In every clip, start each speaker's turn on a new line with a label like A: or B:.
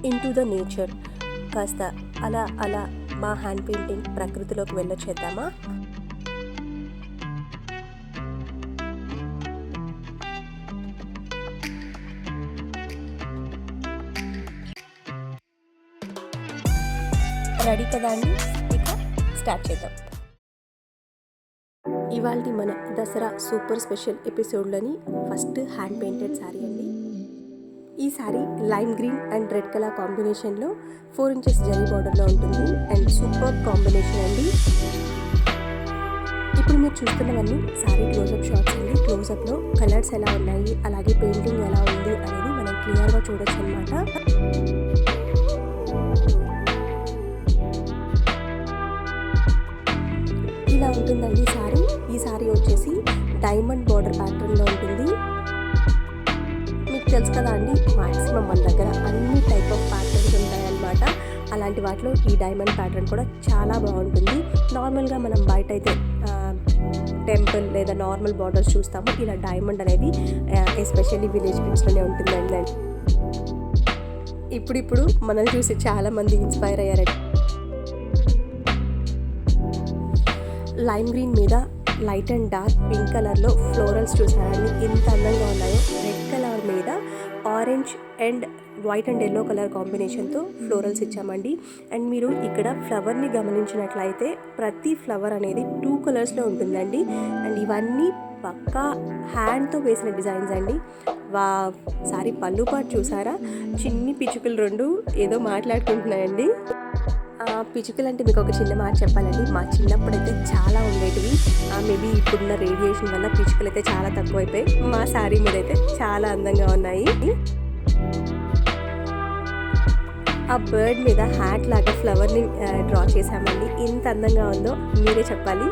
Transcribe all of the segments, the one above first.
A: Into the nature. కాస్త అలా అలా మా హ్యాండ్ పెయింటింగ్ ప్రకృతిలోకి వెళ్ళొచ్చేద్దామా? రెడీ కదా అండి, ఇక స్టార్ట్ చేద్దాం. ఇవాళ మన దసరా సూపర్ స్పెషల్ ఎపిసోడ్లోని ఫస్ట్ హ్యాండ్ పెయింటెడ్ శారీ అండి. ఈ sari lime green and red colour కాంబినేషన్లో 4 ఇంచెస్ జరీ బార్డర్లో ఉంటుంది అండ్ సూపర్ కాంబినేషన్ అండి. ఇప్పుడు మీరు చూస్తున్నవన్నీ శారీ క్లోజప్ షాట్స్ అండి. క్లోజప్లో కలర్స్ ఎలా ఉన్నాయి, అలాగే పెయింటింగ్ ఎలా ఉంది అనేది మనం క్లియర్గా చూడొచ్చు అనమాట. ఇలా ఉంటుందండి శారీ. ఈ శారీ వచ్చేసి డైమండ్ బార్డర్ ప్యాటర్న్లో ఉంటుంది. మీకు తెలుసు కదా అండి, మ్యాక్సిమం మన దగ్గర అన్ని టైప్ ఆఫ్ ప్యాటర్న్స్ ఉంటాయన్నమాట. అలాంటి వాటిలో ఈ డైమండ్ ప్యాటర్న్ కూడా చాలా బాగుంటుంది. నార్మల్గా మనం బయట అయితే టెంపుల్ లేదా నార్మల్ బార్డర్స్ చూస్తాము. ఇలా డైమండ్ అనేది ఎస్పెషల్లీ విలేజ్ ప్రింట్స్లోనే ఉంటుందండి. ఇప్పుడు మనల్ని చూసి చాలామంది ఇన్స్పైర్ అయ్యారండి. లైమ్ గ్రీన్ మీద లైట్ అండ్ డార్క్ పింక్ కలర్లో ఫ్లోరల్స్ చూసారండి, ఎంత అందంగా ఉన్నాయో. రెడ్ కలర్ మీద orange and white and yellow colour కాంబినేషన్తో ఫ్లోరల్స్ ఇచ్చామండి. అండ్ మీరు ఇక్కడ ఫ్లవర్ని గమనించినట్లయితే ప్రతి ఫ్లవర్ అనేది 2 కలర్స్లో ఉంటుందండి. అండ్ ఇవన్నీ పక్కా హ్యాండ్తో వేసిన డిజైన్స్ అండి. సారీ పళ్ళు పాటు చూసారా, చిన్ని పిచ్చుకలు 2 ఏదో మాట్లాడుకుంటున్నాయండి. పిచ్చుకలు అంటే మీకు ఒక చిన్న మాట చెప్పాలండి, మా చిన్నప్పుడైతే చాలా ఉండేటివి. మేబీ ఇప్పుడున్న రేడియేషన్ వల్ల పిచ్చుకలు అయితే చాలా తక్కువైపోయి మా శారీ మీద అయితే చాలా అందంగా ఉన్నాయి. ఆ బర్డ్ మీద హ్యాట్ లాగా ఫ్లవర్ని డ్రా చేసామండి. ఎంత అందంగా ఉందో మీరే చెప్పాలి.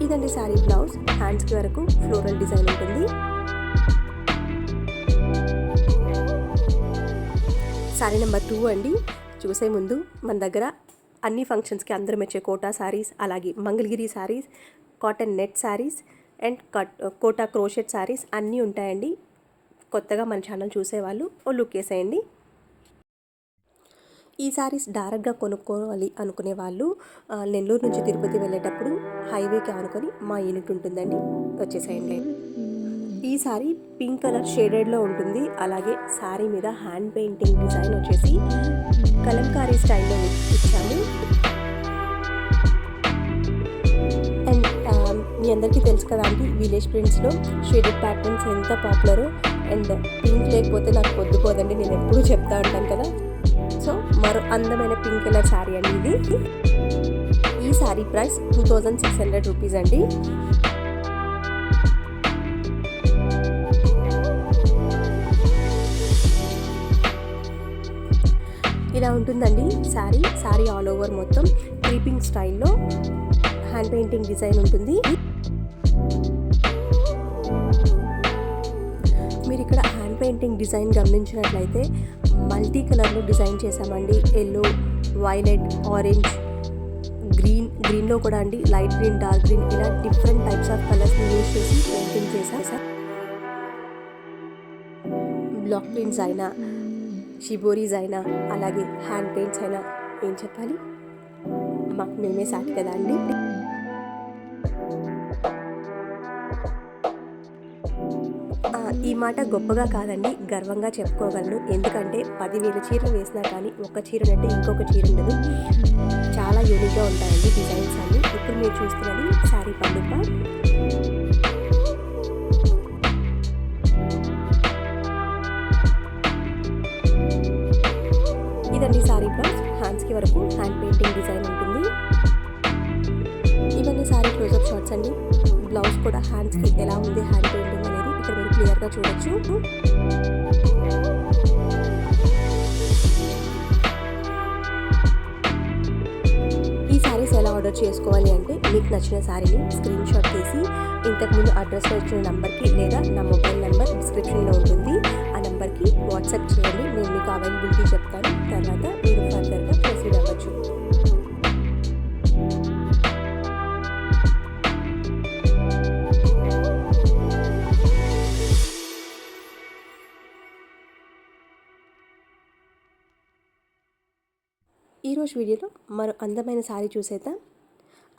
A: ఇదండి శారీ బ్లౌజ్. హ్యాండ్స్కి వరకు ఫ్లోరల్ డిజైన్ ఉంటుంది. శారీ నెంబర్ 2 అండి. చూసే ముందు మన దగ్గర అన్ని ఫంక్షన్స్కి అందరూ మెచ్చే కోటా శారీస్, అలాగే Mangalagiri saris, cotton net saris and Kota crochet saris అన్నీ ఉంటాయండి. కొత్తగా మన ఛానల్ చూసేవాళ్ళు ఓ లుక్ వేసేయండి. ఈ శారీస్ డైరెక్ట్గా కొనుక్కోవాలి అనుకునే వాళ్ళు నెల్లూరు నుంచి తిరుపతి వెళ్ళేటప్పుడు హైవేకి ఆనుకొని మా యూనిట్ ఉంటుందండి, వచ్చేసేయండి. ఈ శారీ పింక్ కలర్ షేడెడ్లో ఉంటుంది. అలాగే శారీ మీద హ్యాండ్ పెయింటింగ్ డిజైన్ వచ్చేసి కలంకారీ స్టైల్లో ఇచ్చాము. అండ్ మీ అందరికీ తెలుసు కదా అండి, విలేజ్ ప్రింట్స్లో షేడెడ్ ప్యాటర్న్స్ ఎంత పాపులరో. అండ్ పింక్ లేకపోతే నాకు పొద్దుపోదండి, నేను ఎప్పుడూ చెప్తా ఉంటాను కదా. సో మరో అందమైన పింక్ కలర్ శారీ అండి ఇది. ఈ శారీ ప్రైస్ 2600 రూపీస్ అండి. ఇలా ఉంటుందండి శారీ ఆల్ ఓవర్ మొత్తం క్రీపింగ్ స్టైల్లో హ్యాండ్ పెయింటింగ్ డిజైన్ ఉంటుంది. మీరు ఇక్కడ హ్యాండ్ పెయింటింగ్ డిజైన్ గమనించినట్లయితే మల్టీ కలర్లో డిజైన్ చేసామండి. ఎల్లో, వైలెట్, ఆరెంజ్, గ్రీన్లో కూడా అండి లైట్ గ్రీన్, డార్క్ గ్రీన్, ఇలా డిఫరెంట్ టైప్స్ ఆఫ్ కలర్స్ని యూజ్ చేసి పెయింటింగ్ చేసాం. బ్లాక్ ప్రింట్స్ అయినా, షిబోరీస్ అయినా, అలాగే హ్యాండ్ పెయింట్స్ అయినా ఏం చెప్పాలి, మాకు మేమే సాటి కదా అండి. ఈ మాట గొప్పగా కాదండి, గర్వంగా చెప్పుకోగలను. ఎందుకంటే 10,000 చీరలు వేసినా కానీ ఒక చీర అంటే ఇంకొక చీర ఉండదు. చాలా యూనిక్గా ఉంటాయండి డిజైన్స్ అన్ని. ఇప్పుడు మీరు చూస్తున్నది శారీ పళ్ళు పార్ట్. ఇదండి శారీ బ్లౌజ్. హ్యాండ్స్కి వరకు హ్యాండ్ పెయింటింగ్ డిజైన్ ఉంటుంది. ఇవన్నీ శారీ క్లోజప్ షాట్స్ అండి. బ్లౌజ్ కూడా హ్యాండ్స్కి ఎలా ఉంది హ్యాండ్ పెయింటింగ్ అనేది ఇక్కడ మీరు క్లియర్గా చూడొచ్చు. ఈ శారీస్ ఎలా ఆర్డర్ చేసుకోవాలి అంటే, మీకు నచ్చిన శారీని స్క్రీన్ షాట్ తీసి ఇంతకుముందు అడ్రస్లో ఇచ్చిన నెంబర్కి లేదా నా మొబైల్ నెంబర్ డిస్క్రిప్షన్లో ఉంటుంది, ఆ నెంబర్కి వాట్సాప్ చేయండి. నేను మీకు అవైలబిలిటీ చెప్తాను. తర్వాత మీరు ఫర్దర్గా ప్రొసీడ్ అవ్వచ్చు. ఈరోజు వీడియోలో మరో అందమైన శారీ చూసేద్దాం.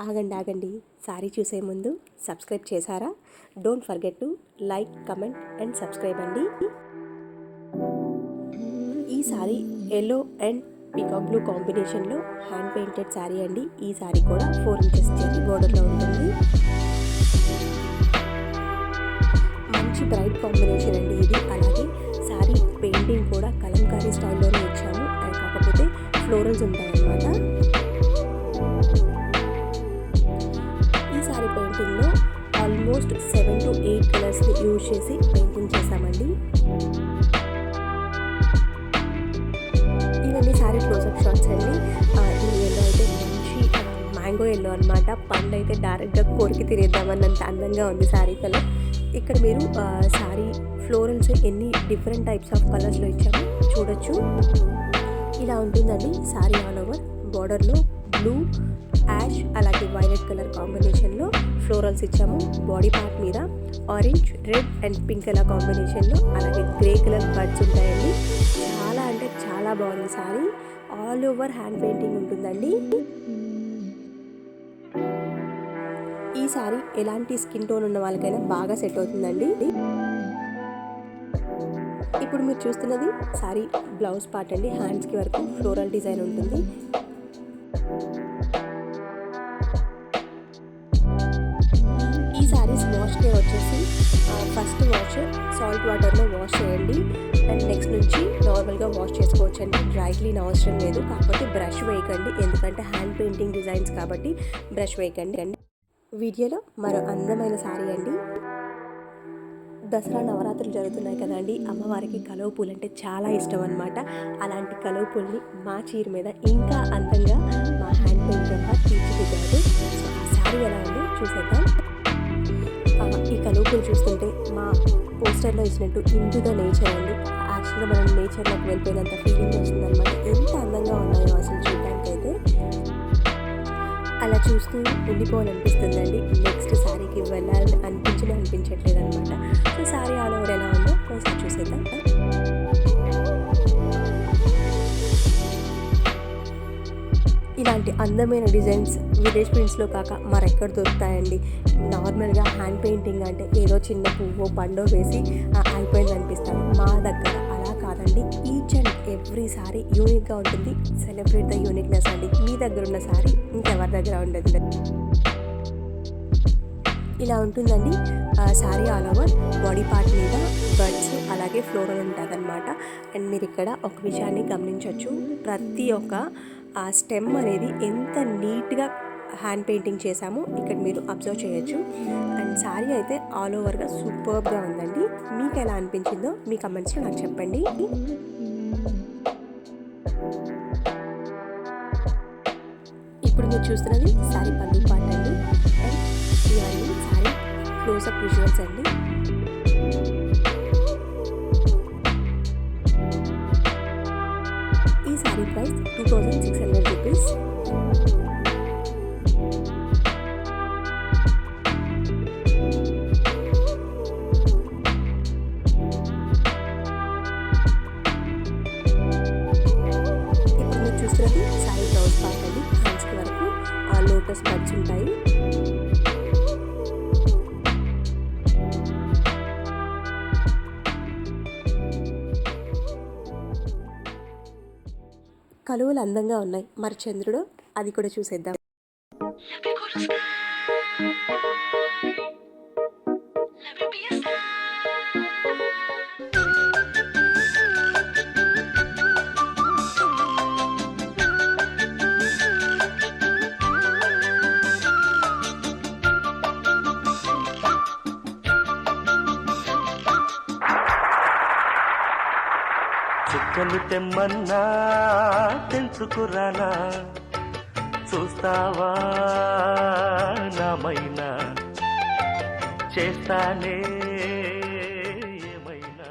A: ఆగండి, శారీ చూసే ముందు సబ్స్క్రైబ్ చేశారా? Don't forget to like, comment and subscribe అండి. ఈ sari yellow and peacock blue కాంబినేషన్లో హ్యాండ్ పెయింటెడ్ శారీ అండి. ఈ శారీ కూడా 4 ఇంచెస్ చెరీ బోర్డర్లో ఉంటుంది. మంచి బ్రైట్ కాంబినేషన్ అండి ఇది. అలాగే శారీ పెయింటింగ్ కూడా కలంకారీ స్టైల్లోనే ఇచ్చాము. కాకపోతే ఫ్లోరల్స్ ఉంటాయన్నమాట. ఈ శారీ పెయింటింగ్లో ఆల్మోస్ట్ 7 to 8 కలర్స్ని యూజ్ చేసి పెయింటింగ్ చేశామండి. ఇవన్నీ శారీ క్లోజప్ షాట్స్ అండి. ఈ ఎల్లో అయితే మంచి మ్యాంగో ఎల్లో అనమాట. పండు అయితే డైరెక్ట్గా కొరికి తినేద్దామన్నంత అందంగా ఉంది శారీ కలర్. ఇక్కడ మీరు శారీ ఫ్లోరల్స్ ఎన్ని డిఫరెంట్ టైప్స్ ఆఫ్ కలర్స్లో ఇచ్చామో చూడొచ్చు. ఇలా ఉంటుందండి శారీ ఆల్ ఓవర్. బార్డర్లో బ్లూ, యాష్ అలాగే వైలెట్ కలర్ కాంబినేషన్లో ఫ్లోరల్స్ ఇచ్చాము. బాడీ పార్ట్ మీద orange, red and pink colour కాంబినేషన్లో అలాగే గ్రే కలర్ బర్డ్స్ ఉంటాయండి. చాలా అంటే చాలా బాగుంది sari. All over hand painting ఉంటుందండి. ఈ శారీ ఎలాంటి స్కిన్ టోన్ ఉన్న వాళ్ళకైనా బాగా సెట్ అవుతుందండి. ఇప్పుడు మీరు చూస్తున్నది శారీ బ్లౌజ్ పార్ట్ అండి. హ్యాండ్స్కి వరకు ఫ్లోరల్ డిజైన్ ఉంటుంది. ఈ శారీస్ వాష్ కేర్ వచ్చేసి ఫస్ట్ వాష్ సాల్ట్ వాటర్లో వాష్ చేయండి. అండ్ నెక్స్ట్ నుంచి నార్మల్గా వాష్ చేసుకోవచ్చండి. డ్రై క్లీన్ అవసరం లేదు. కాకపోతే బ్రష్ వేయకండి, ఎందుకంటే హ్యాండ్ పెయింటింగ్ డిజైన్స్ కాబట్టి బ్రష్ వేయకండి. వీడియోలో మరో అందమైన శారీ అండి. దసరా నవరాత్రులు జరుగుతున్నాయి కదండి. అమ్మవారికి కలువ పూలు అంటే చాలా ఇష్టం అనమాట. అలాంటి కలువ పూల్ని మా చీర మీద ఇంకా అందంగా మా హ్యాండ్ పెయింటర్గా తీర్చిదిద్దారు. సో ఆ శారీ ఎలా ఉందో చూసేద్దాం. ఈ కలువ పూలు చూస్తుంటే మా పోస్టర్లో ఇచ్చినట్టు ఇంటూ ద నేచర్ అండి. యాక్చువల్గా మనం నేచర్లోకి వెళ్ళిపోయినంత ఫీలింగ్ వస్తుంది అనమాట. ఎంత అందంగా ఉన్నాయో అసలు చూడడానికైతే. అలా చూస్తూ ఉండిపోవాలనిపిస్తుందండి. నెక్స్ట్ శారీకి వెళ్ళాలని అనిపించట్లేదు అనమాట. సో శారీ ఆల్ ఓవర్ ఎలా ఉందో ఒకసారి చూసేద్దాం. ఇలాంటి అందమైన డిజైన్స్ విలేజ్ ప్రింట్స్లో కాక మరెక్కడ దొరుకుతాయండి. నార్మల్గా హ్యాండ్ పెయింటింగ్ అంటే ఏదో చిన్న పువ్వో పండో వేసి అయిపోయింది అనిపిస్తాను. మా దగ్గర అలా కాదండి. ఈచ్ అండ్ ఎవ్రీ శారీ యూనిక్గా ఉంటుంది. సెలబ్రేట్ ద యూనిక్నెస్ అండి. మీ దగ్గర ఉన్న శారీ ఇంకెవరి దగ్గర ఉండదు. ఇలా ఉంటుందండి sari all over. Body part మీద బర్డ్స్ అలాగే ఫ్లోరల్ ఉంటుంది అనమాట. అండ్ మీరు ఇక్కడ ఒక విషయాన్ని గమనించవచ్చు. ప్రతి ఒక్క స్టెమ్ అనేది ఎంత నీట్గా హ్యాండ్ పెయింటింగ్ చేశామో ఇక్కడ మీరు అబ్జర్వ్ చేయొచ్చు. అండ్ శారీ అయితే ఆల్ ఓవర్గా సూపర్గా ఉందండి. మీకు ఎలా అనిపించిందో మీ కమెంట్స్లో నాకు చెప్పండి. ఇప్పుడు మీరు చూస్తున్నది శారీ పళ్ళు పార్ట్ అండి. అండ్ ఇవన్నీ శారీ క్లోజప్ విజువల్స్ అండి. ఈ శారీ ప్రైస్ 2600 రూపీస్. ఇప్పుడు మీరు చూస్తున్నది శారీ బ్లౌజ్ పార్ట్ అండి. హ్యాండ్స్కి వరకు లోటస్ బడ్స్ ఉంటాయి. కలువలు అందంగా ఉన్నాయి. మరి చంద్రుడు అది కూడా చూసేద్దాం.
B: చుక్కలు తెమ్మన్నా తెంచుకురానా, చూస్తావా నామైనా, చేస్తానే ఏమైనా.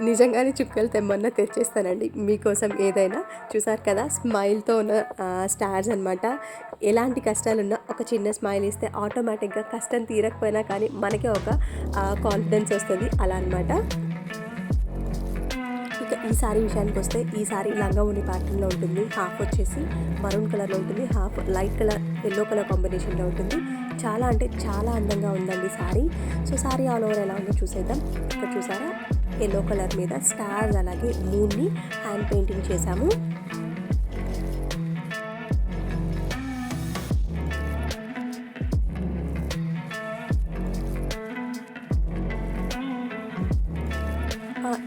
A: నిజంగానే చుక్కలు తెమ్మన్నా తెచ్చేస్తానండి మీకోసం ఏదైనా. చూసారు కదా స్మైల్తో ఉన్న స్టార్స్ అనమాట. ఎలాంటి కష్టాలున్నా ఒక చిన్న స్మైల్ ఇస్తే ఆటోమేటిక్గా కష్టం తీరకపోయినా కానీ మనకి ఒక కాన్ఫిడెన్స్ వస్తుంది. అలా అనమాట. ఇక ఈ సారీ విషయానికి వస్తే ఈ సారీ లంగా ఓణి ప్యాటర్న్లో ఉంటుంది. హాఫ్ వచ్చేసి మరూన్ కలర్లో ఉంటుంది, half light colour yellow colour కాంబినేషన్లో ఉంటుంది. చాలా అంటే చాలా అందంగా ఉందండి sorry. So sorry all over ఎలా ఉందో చూసేద్దాం. ఇక్కడ చూసారా ఎల్లో కలర్ మీద స్టార్స్ అలాగే మూన్ని హ్యాండ్ పెయింటింగ్ చేశాము.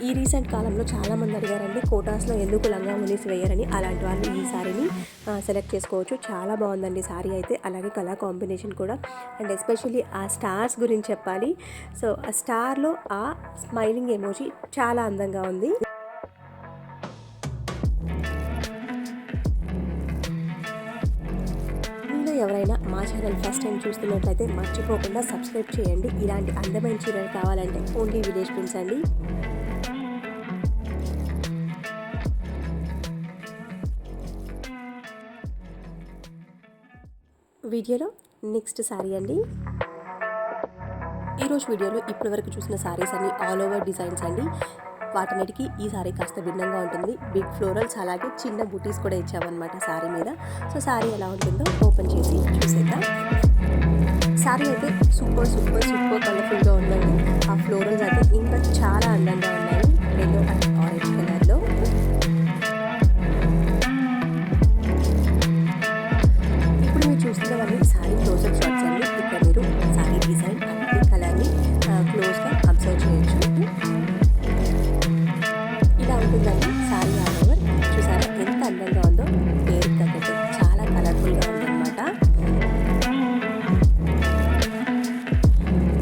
A: ఈ రీసెంట్ కాలంలో చాలామంది అడిగారండి కోటాస్లో ఎందుకు లంగా ఓణీస్ వేయరని. అలాంటి వాళ్ళు ఈ సారీని సెలెక్ట్ చేసుకోవచ్చు. చాలా బాగుందండి సారీ అయితే, అలాగే కలర్ కాంబినేషన్ కూడా. అండ్ ఎస్పెషల్లీ ఆ స్టార్స్ గురించి చెప్పాలి. సో ఆ స్టార్లో ఆ స్మైలింగ్ ఎమోజీ చాలా అందంగా ఉంది. మీలో ఎవరైనా మా ఛానల్ ఫస్ట్ టైం చూస్తున్నట్లయితే మర్చిపోకుండా సబ్స్క్రైబ్ చేయండి. ఇలాంటి అందమైన చీరలు కావాలంటే ఓన్లీ విలేజ్ ప్రింట్స్ అండి. వీడియోలో నెక్స్ట్ శారీ అండి. ఈరోజు వీడియోలో ఇప్పటివరకు చూసిన శారీస్ అన్ని ఆల్ ఓవర్ డిజైన్స్ అండి. వాటిన్నిటికీ ఈ శారీ కాస్త భిన్నంగా ఉంటుంది. బిగ్ ఫ్లోరల్స్ అలాగే చిన్న బూటీస్ కూడా ఇచ్చామన్నమాట శారీ మీద. సో శారీ ఎలా ఉంటుందో ఓపెన్ చేసి చూసేద్దాం. శారీ అయితే సూపర్ సూపర్ సూపర్ కలర్ఫుల్గా ఉందండి. ఆ ఫ్లోరల్స్ అయితే ఇంకా చాలా అందంగా ఉన్నాయి, ఎల్లో అండ్ ఆరెంజ్ కలర్లో. చూస్తున్నవన్నీ సారీ క్లోజ్అప్ షాట్స్ అండి. ఇక్కడ మీరు సారీ డిజైన్ అన్ని కలర్ని క్లోజ్గా అబ్జర్వ్ చేయొచ్చు. ఇలా ఉంటుందండి సారీ ఆల్ ఓవర్. చూసారా ఎంత అందంగా ఉందో, పేరు తగ్గట్టు చాలా కలర్ఫుల్గా ఉందన్నమాట.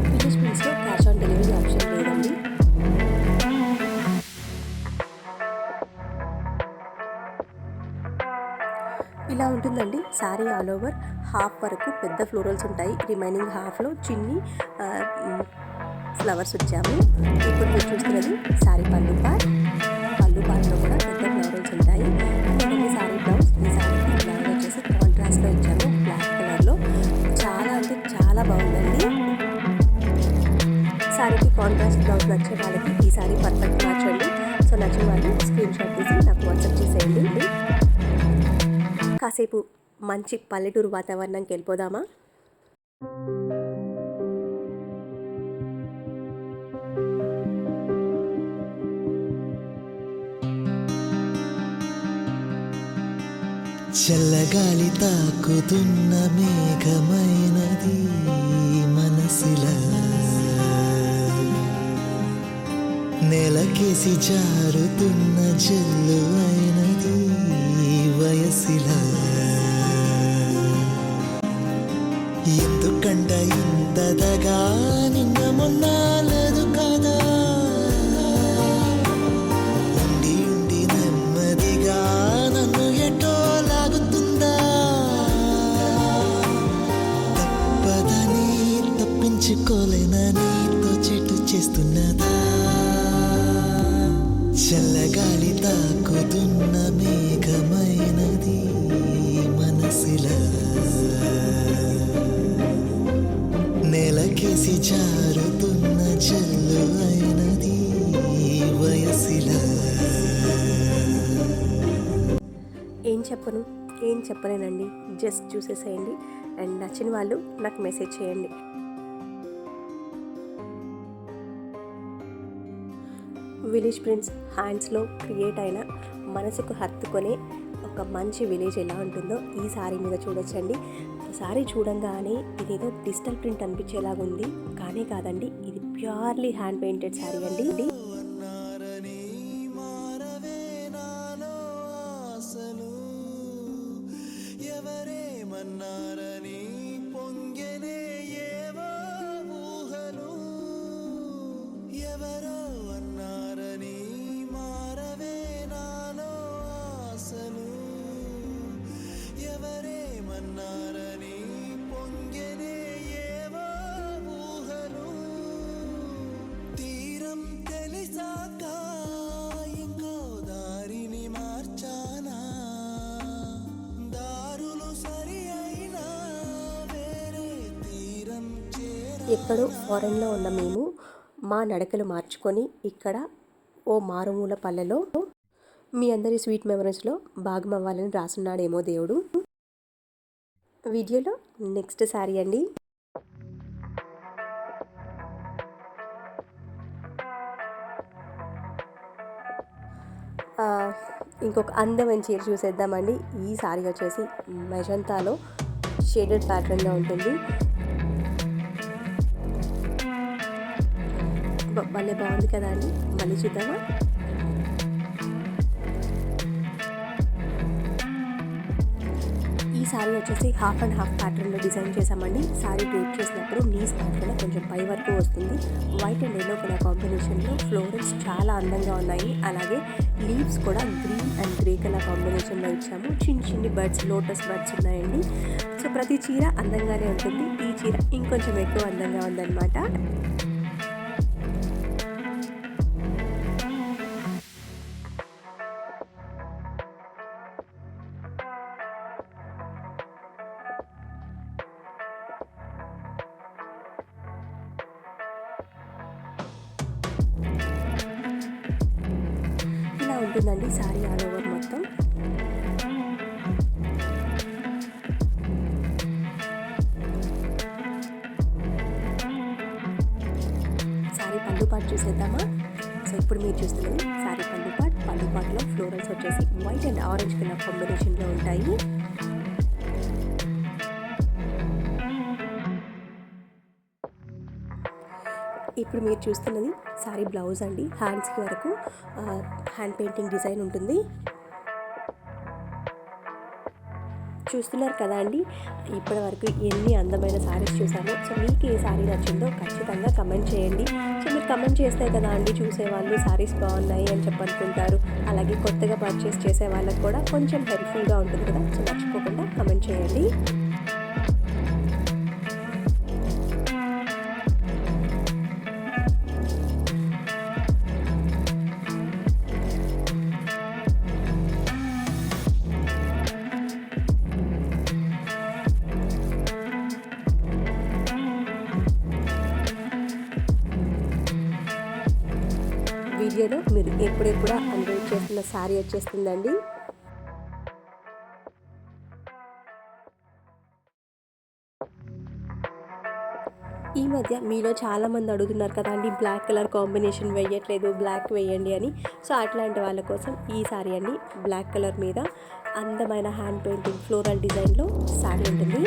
A: విలేజ్ ప్రింట్స్లో క్యాష్ ఆన్ డెలివరీ ఆప్షన్ లేదండి. ఇలా ఉంటుందండి సారీ ఆల్ ఓవర్. హాఫ్ వరకు పెద్ద ఫ్లోరల్స్ ఉంటాయి, రిమైనింగ్ హాఫ్లో చిన్ని ఫ్లవర్స్ వచ్చాము. ఇప్పుడు మీరు చూస్తున్నది సారీ పళ్ళు పార్ట్లో కూడా పెద్ద ఫ్లవర్స్ ఉంటాయి. ఇదండి సారీ బ్లౌజ్. ఈ సారీకి బ్లౌజ్ వచ్చేసి కాంట్రాస్ట్లో ఇచ్చాము, బ్లాక్ కలర్లో. చాలా అంటే చాలా బాగుందండి. సారీకి కాంట్రాస్ట్ బ్లౌజ్ నచ్చే వాళ్ళకి ఈ సారీ పర్ఫెక్ట్ మ్యాచ్ అండి. సో నచ్చిన వాళ్ళు స్క్రీన్ షాట్ తీసి నాకు వాట్సాప్ చేసేయండి. కాసేపు మంచి పల్లెటూరు వాతావరణంకి వెళ్ళిపోదామా?
C: చల్లగాలి తాకుతున్న మేఘమైనది మనసులా, నెలకేసి జారుతున్న జల్లు అయినది వయసిలా. ఎందుకంట ఇంతదగా నిన్న మొన్న లేదు కదా, ఉండి ఉండి నెమ్మదిగా నన్ను ఎటో లాగుతుందా, తప్పదని తప్పించుకోలేనని చెట్టు చేస్తున్నదా. చల్లగాలి తాకుతున్న మేఘమైనది మనసులా, నెలకేసి జారుతున్న జల్లు అయినది వయసిలా.
A: ఏం చెప్పలేనండి. జస్ట్ చూసేసేయండి. అండ్ నచ్చిన వాళ్ళు నాకు మెసేజ్ చేయండి. విలేజ్ ప్రింట్స్ హ్యాండ్స్లో క్రియేట్ అయిన మనసుకు హత్తుకొనే ఒక మంచి విలేజ్ ఎలా ఉంటుందో ఈ సారీ మీద చూడొచ్చండి. సారీ చూడంగానే ఇదేదో డిజిటల్ ప్రింట్ అనిపించేలాగుంది, కానీ కాదండి, ఇది ప్యూర్లీ హ్యాండ్ పెయింటెడ్ సారీ అండి. ఎక్కడో ఫారెన్లో ఉన్న మేము మా నడకలు మార్చుకొని ఇక్కడ ఓ మారుమూల పల్లెలో మీ అందరి స్వీట్ మెమరీస్లో భాగం అవ్వాలని రాసున్నాడేమో దేవుడు. వీడియోలో నెక్స్ట్ శారీ అండి. ఇంకొక అందమైన చీర చూసేద్దామండి. ఈ శారీ వచ్చేసి మెజంతాలో షేడెడ్ ప్యాటర్న్లో ఉంటుంది. భలే బాగుంది కదా అండి. మళ్ళీ చూద్దామా. ఈ శారీ వచ్చేసి హాఫ్ అండ్ హాఫ్ ప్యాటర్న్లో డిజైన్ చేసామండి. శారీ డ్రేప్ చేసినప్పుడు నీస్ ప్యాటర్న్ కొంచెం పై వరకు వస్తుంది. వైట్ అండ్ ఎల్లో కలర్ కాంబినేషన్లో ఫ్లోరల్స్ చాలా అందంగా ఉన్నాయి. అలాగే లీవ్స్ కూడా గ్రీన్ అండ్ గ్రే కలర్ కాంబినేషన్లో ఇచ్చాము. చిన్న చిన్ని బర్డ్స్, లోటస్ బర్డ్స్ ఉన్నాయండి. సో ప్రతి చీర అందంగానే ఉంటుంది. ఈ చీర ఇంకొంచెం ఎక్కువ అందంగా ఉందన్నమాట. ఇలా ఉంటుందండి శారీ ఆల్ ఓవర్ మొత్తం. శారీ పళ్ళు పాటు చూసేద్దామా. సో ఇప్పుడు మీరు చూస్తున్నది శారీ పళ్ళు పాటులో ఫ్లోరల్స్ వచ్చేసి వైట్ అండ్ ఆరెంజ్ కలర్ కాంబినేషన్లో ఉంటాయి. ఇప్పుడు మీరు చూస్తున్నది శారీ బ్లౌజ్ అండి. హ్యాండ్స్కి వరకు హ్యాండ్ పెయింటింగ్ డిజైన్ ఉంటుంది. చూస్తున్నారు కదా అండి, ఇప్పటి వరకు ఎన్ని అందమైన శారీస్ చూసామో. సో మీకు ఏ శారీ నచ్చిందో ఖచ్చితంగా కమెంట్ చేయండి. సో మీరు కమెంట్ చేస్తే కదా అండి చూసేవాళ్ళు శారీస్ బాగున్నాయి అని చెప్పనుకుంటారు. అలాగే కొత్తగా పర్చేస్ చేసే వాళ్ళకి కూడా కొంచెం హెల్ప్ఫుల్గా ఉంటుంది కదా. సో మర్చిపోకుండా కమెంట్ చేయండి. వీడియోలో మీరు ఎప్పుడెప్పుడా అని వెయిట్ చేస్తున్న శారీ వచ్చేస్తుందండి. ఈ మధ్య మీలో చాలామంది అడుగుతున్నారు కదా అండి, బ్లాక్ కలర్ కాంబినేషన్ వేయట్లేదు, బ్లాక్ వేయండి అని. సో అట్లాంటి వాళ్ళ కోసం ఈ శారీ అండి. బ్లాక్ కలర్ మీద అందమైన హ్యాండ్ పెయింటింగ్ ఫ్లోరల్ డిజైన్లో శారీ ఉంటుంది.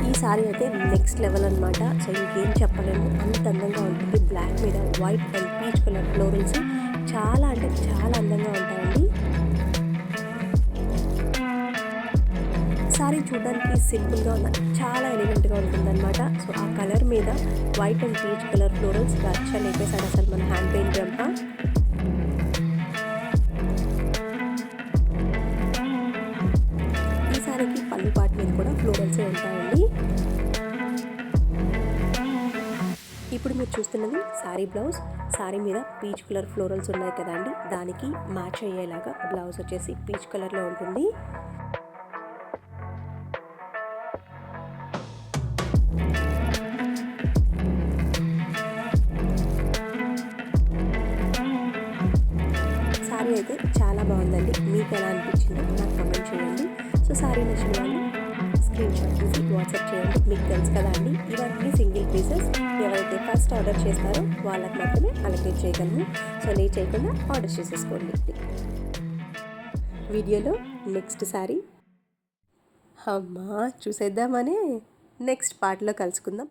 A: ఈ శారీ అయితే నెక్స్ట్ లెవెల్ అనమాట. సో ఇంకేం చెప్పలేము, అంత అందంగా ఉంటుంది. బ్లాక్ మీద white and peach colour florals చాలా అంటే చాలా అందంగా ఉంటాయండి. శారీ చూడడానికి సింపుల్గా ఉన్న చాలా ఎలిగెంట్గా ఉంటుందన్నమాట. సో ఆ కలర్ మీద white and peach colour florals రచ్చ లేపేసాడు అసలు మన హ్యాండ్ పెయింట్ జంప. ఈ శారీకి పళ్ళు పాటు మీద కూడా ఫ్లోరల్సే ఉంటాయండి. ఇప్పుడు మీరు చూస్తున్నది శారీ బ్లౌజ్. శారీ మీద పీచ్ కలర్ ఫ్లోరల్స్ ఉన్నాయి కదా అండి, దానికి మ్యాచ్ అయ్యేలాగా బ్లౌజ్ వచ్చేసి పీచ్ కలర్లో ఉంటుంది. శారీ అయితే చాలా బాగుందండి. మీకు ఎలా అనిపించిందో నాకు కమెంట్ చేయండి. సో శారీ నచ్చిన వాళ్ళు స్క్రీన్ షాట్ తీసి వాట్సాప్ చేయండి. మీకు తెలుసు కదా అండి, ఇవన్నీ సింగిల్ పీసెస్. ఎవరైతే ఫస్ట్ ఆర్డర్ చేస్తారో వాళ్ళకి మాత్రమే అలకేట్ చేయగలము. సో లేట్ చేయకుండా ఆర్డర్ చేసేసుకోండి. వీడియోలో నెక్స్ట్ శారీ అమ్మా చూసేద్దామని నెక్స్ట్ పార్ట్లో కలుసుకుందాం.